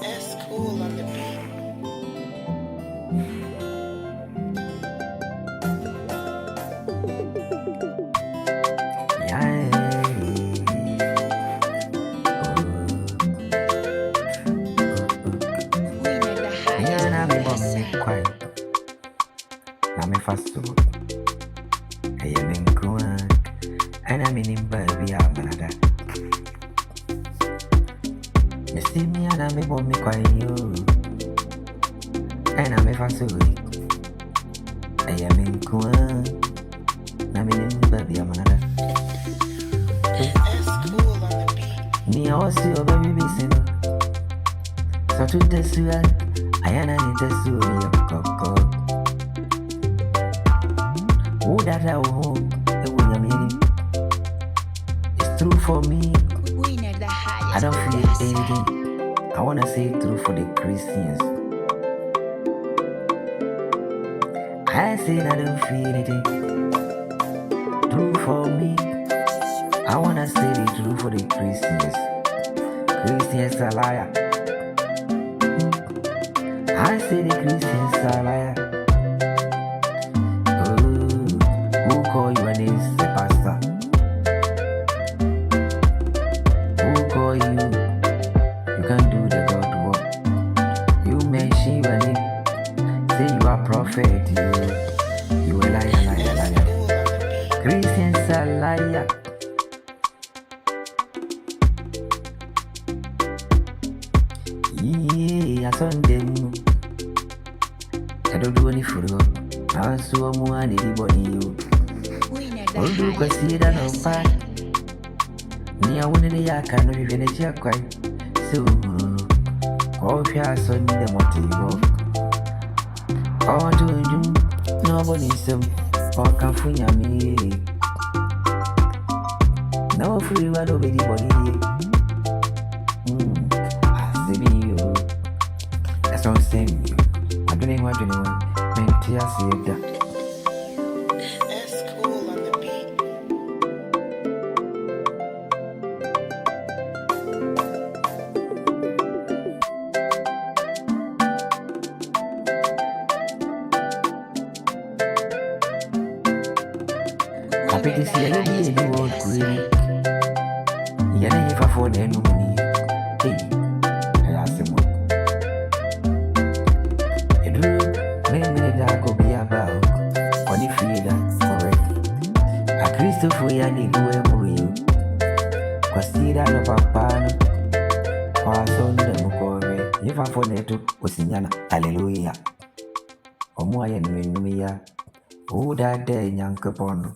That's cool on the beat. It's true for me. I don't feel anything. I wanna say it true for the Christians. I say I don't feel anything. True for me. I wanna say the truth for the Christians. Christians are liar. I say the Christians are liar. Oh, who call you an ace, pastor? Who call you? You can't do the God work. You mention your name. Say you are prophet. You a liar. Christians are liar. Yeah, I saw them. I don't do any food. I saw more than anybody. All do consider no part. Me, I wanted the yak and even a jack quite. So, coffee, I saw the motive. Oh, do you? Nobody some or can fool me. No free word of anybody. That's what I'm saying. I don't know what anyone meant to say that. That's cool on the beat. Happy to see you in the world, Queen. You never for the enemy. Hey. For ya ni duwe muyu kwa sira no papano kwa sonde mukore yifa fonetu usinyana haleluya omuaye nwe ya udade nyankepono